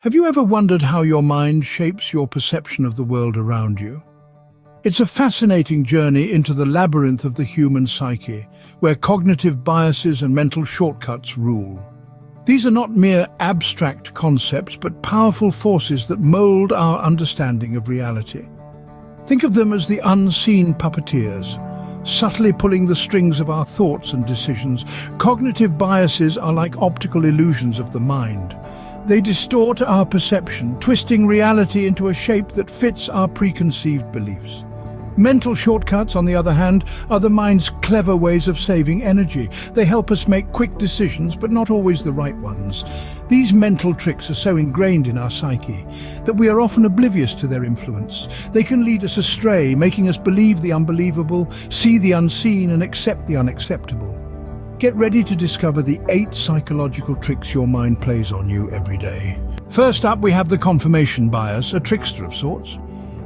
Have you ever wondered how your mind shapes your perception of the world around you? It's a fascinating journey into the labyrinth of the human psyche, where cognitive biases and mental shortcuts rule. These are not mere abstract concepts, but powerful forces that mold our understanding of reality. Think of them as the unseen puppeteers, subtly pulling the strings of our thoughts and decisions. Cognitive biases are like optical illusions of the mind. They distort our perception, twisting reality into a shape that fits our preconceived beliefs. Mental shortcuts, on the other hand, are the mind's clever ways of saving energy. They help us make quick decisions, but not always the right ones. These mental tricks are so ingrained in our psyche that we are often oblivious to their influence. They can lead us astray, making us believe the unbelievable, see the unseen, and accept the unacceptable. Get ready to discover the 8 psychological tricks your mind plays on you every day. First up, we have the confirmation bias, a trickster of sorts.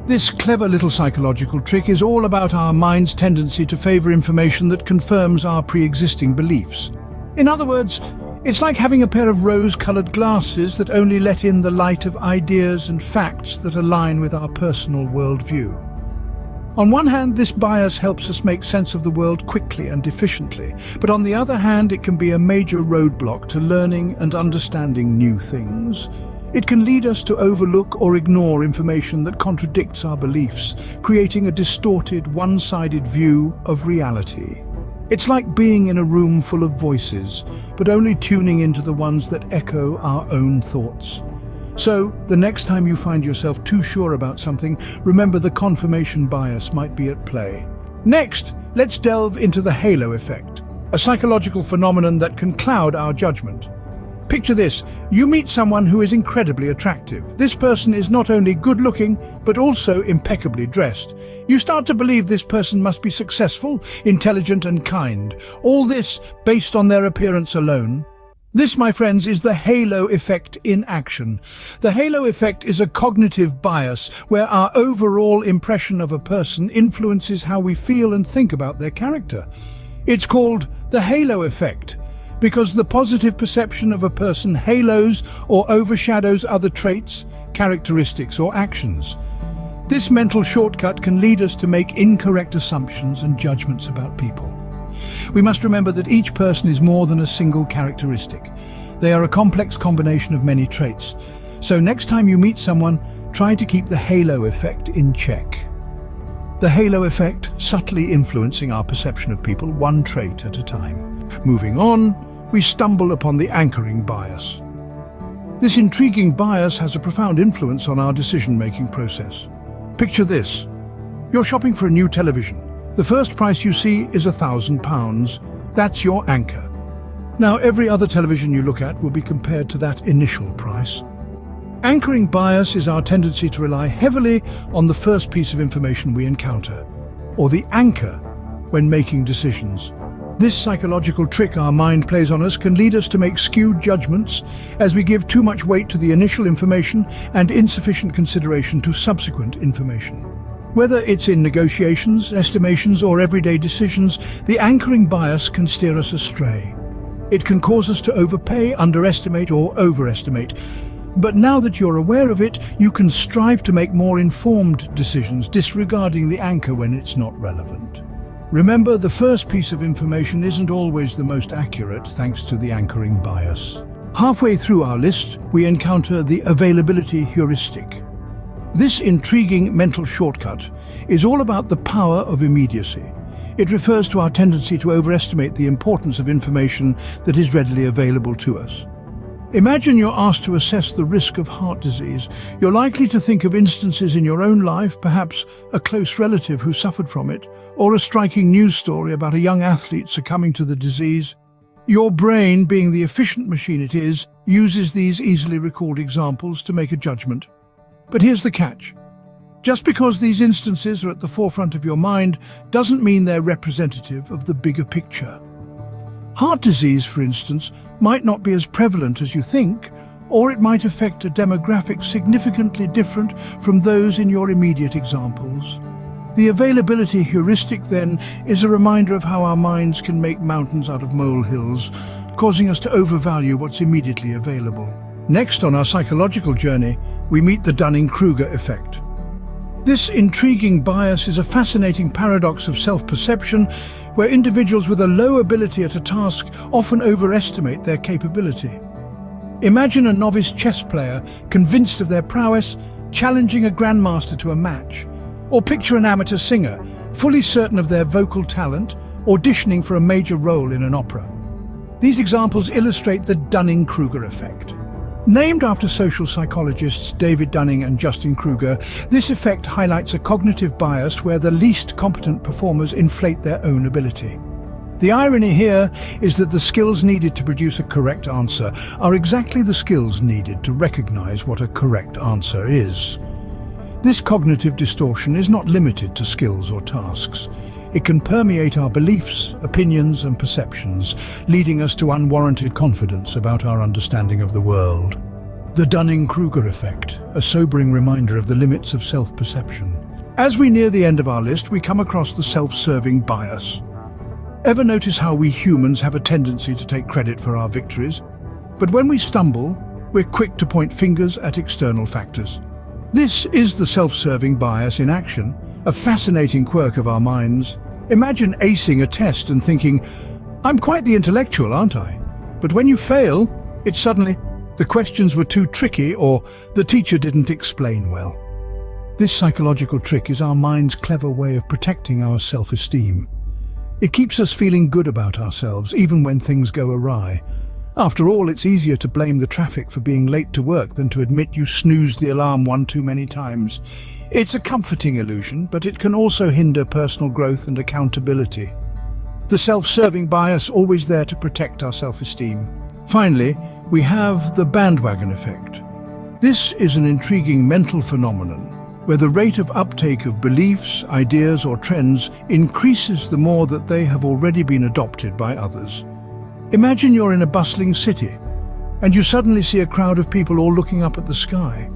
This clever little psychological trick is all about our mind's tendency to favor information that confirms our pre-existing beliefs. In other words, it's like having a pair of rose-colored glasses that only let in the light of ideas and facts that align with our personal worldview. On one hand, this bias helps us make sense of the world quickly and efficiently, but on the other hand, it can be a major roadblock to learning and understanding new things. It can lead us to overlook or ignore information that contradicts our beliefs, creating a distorted, one-sided view of reality. It's like being in a room full of voices, but only tuning into the ones that echo our own thoughts. So, the next time you find yourself too sure about something, remember the confirmation bias might be at play. Next, let's delve into the halo effect, a psychological phenomenon that can cloud our judgment. Picture this: you meet someone who is incredibly attractive. This person is not only good-looking, but also impeccably dressed. You start to believe this person must be successful, intelligent, and kind. All this based on their appearance alone. This, my friends, is the halo effect in action. The halo effect is a cognitive bias where our overall impression of a person influences how we feel and think about their character. It's called the halo effect because the positive perception of a person halos or overshadows other traits, characteristics, or actions. This mental shortcut can lead us to make incorrect assumptions and judgments about people. We must remember that each person is more than a single characteristic. They are a complex combination of many traits. So next time you meet someone, try to keep the halo effect in check. The halo effect subtly influencing our perception of people one trait at a time. Moving on, we stumble upon the anchoring bias. This intriguing bias has a profound influence on our decision-making process. Picture this: you're shopping for a new television. The first price you see is £1,000. That's your anchor. Now, every other television you look at will be compared to that initial price. Anchoring bias is our tendency to rely heavily on the first piece of information we encounter, or the anchor, when making decisions. This psychological trick our mind plays on us can lead us to make skewed judgments as we give too much weight to the initial information and insufficient consideration to subsequent information. Whether it's in negotiations, estimations, or everyday decisions, the anchoring bias can steer us astray. It can cause us to overpay, underestimate, or overestimate. But now that you're aware of it, you can strive to make more informed decisions, disregarding the anchor when it's not relevant. Remember, the first piece of information isn't always the most accurate thanks to the anchoring bias. Halfway through our list, we encounter the availability heuristic. This intriguing mental shortcut is all about the power of immediacy. It refers to our tendency to overestimate the importance of information that is readily available to us. Imagine you're asked to assess the risk of heart disease. You're likely to think of instances in your own life, perhaps a close relative who suffered from it, or a striking news story about a young athlete succumbing to the disease. Your brain, being the efficient machine it is, uses these easily recalled examples to make a judgment. But here's the catch. Just because these instances are at the forefront of your mind doesn't mean they're representative of the bigger picture. Heart disease, for instance, might not be as prevalent as you think, or it might affect a demographic significantly different from those in your immediate examples. The availability heuristic, then, is a reminder of how our minds can make mountains out of molehills, causing us to overvalue what's immediately available. Next on our psychological journey, we meet the Dunning-Kruger effect. This intriguing bias is a fascinating paradox of self-perception where individuals with a low ability at a task often overestimate their capability. Imagine a novice chess player convinced of their prowess, challenging a grandmaster to a match. Or picture an amateur singer, fully certain of their vocal talent, auditioning for a major role in an opera. These examples illustrate the Dunning-Kruger effect. Named after social psychologists David Dunning and Justin Kruger, this effect highlights a cognitive bias where the least competent performers inflate their own ability. The irony here is that the skills needed to produce a correct answer are exactly the skills needed to recognize what a correct answer is. This cognitive distortion is not limited to skills or tasks. It can permeate our beliefs, opinions, and perceptions, leading us to unwarranted confidence about our understanding of the world. The Dunning-Kruger effect, a sobering reminder of the limits of self-perception. As we near the end of our list, we come across the self-serving bias. Ever notice how we humans have a tendency to take credit for our victories? But when we stumble, we're quick to point fingers at external factors. This is the self-serving bias in action, a fascinating quirk of our minds. Imagine acing a test and thinking, "I'm quite the intellectual, aren't I?" But when you fail, it's suddenly, the questions were too tricky or the teacher didn't explain well. This psychological trick is our mind's clever way of protecting our self-esteem. It keeps us feeling good about ourselves, even when things go awry. After all, it's easier to blame the traffic for being late to work than to admit you snoozed the alarm one too many times. It's a comforting illusion, but it can also hinder personal growth and accountability. The self-serving bias always there to protect our self-esteem. Finally, we have the bandwagon effect. This is an intriguing mental phenomenon where the rate of uptake of beliefs, ideas, or trends increases the more that they have already been adopted by others. Imagine you're in a bustling city, and you suddenly see a crowd of people all looking up at the sky.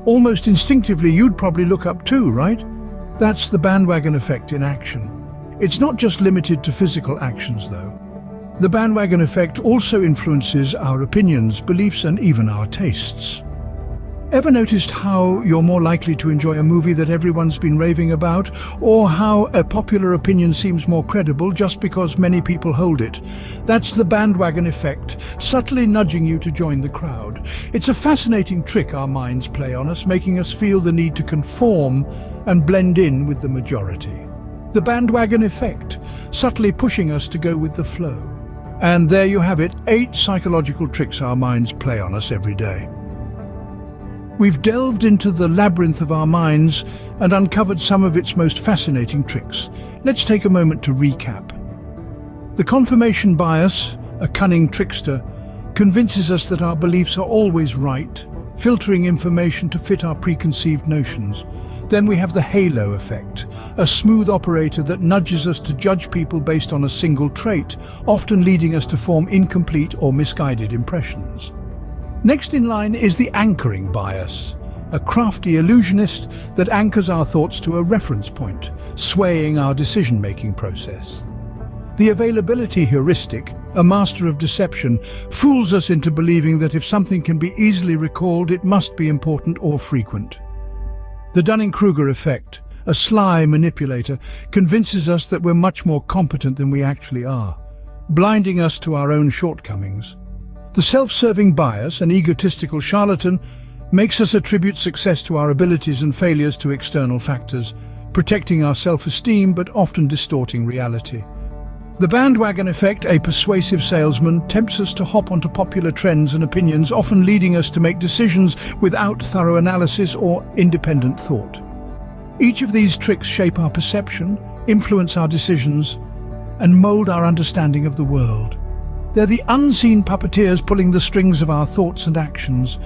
Almost instinctively, you'd probably look up too, right? That's the bandwagon effect in action. It's not just limited to physical actions, though. The bandwagon effect also influences our opinions, beliefs, and even our tastes. Ever noticed how you're more likely to enjoy a movie that everyone's been raving about, or how a popular opinion seems more credible just because many people hold it? That's the bandwagon effect, subtly nudging you to join the crowd. It's a fascinating trick our minds play on us, making us feel the need to conform and blend in with the majority. The bandwagon effect, subtly pushing us to go with the flow. And there you have it, 8 psychological tricks our minds play on us every day. We've delved into the labyrinth of our minds and uncovered some of its most fascinating tricks. Let's take a moment to recap. The confirmation bias, a cunning trickster, convinces us that our beliefs are always right, filtering information to fit our preconceived notions. Then we have the halo effect, a smooth operator that nudges us to judge people based on a single trait, often leading us to form incomplete or misguided impressions. Next in line is the anchoring bias, a crafty illusionist that anchors our thoughts to a reference point, swaying our decision-making process. The availability heuristic, a master of deception, fools us into believing that if something can be easily recalled, it must be important or frequent. The Dunning-Kruger effect, a sly manipulator, convinces us that we're much more competent than we actually are, blinding us to our own shortcomings. The self-serving bias, an egotistical charlatan, makes us attribute success to our abilities and failures to external factors, protecting our self-esteem but often distorting reality. The bandwagon effect, a persuasive salesman, tempts us to hop onto popular trends and opinions, often leading us to make decisions without thorough analysis or independent thought. Each of these tricks shape our perception, influence our decisions, and mold our understanding of the world. They're the unseen puppeteers pulling the strings of our thoughts and actions.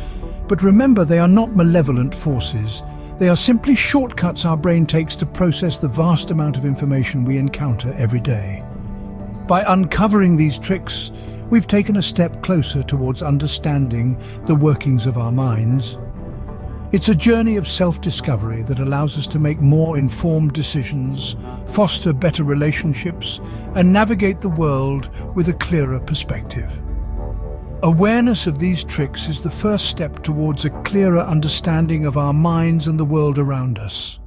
But remember, they are not malevolent forces. They are simply shortcuts our brain takes to process the vast amount of information we encounter every day. By uncovering these tricks, we've taken a step closer towards understanding the workings of our minds. It's a journey of self-discovery that allows us to make more informed decisions, foster better relationships, and navigate the world with a clearer perspective. Awareness of these tricks is the first step towards a clearer understanding of our minds and the world around us.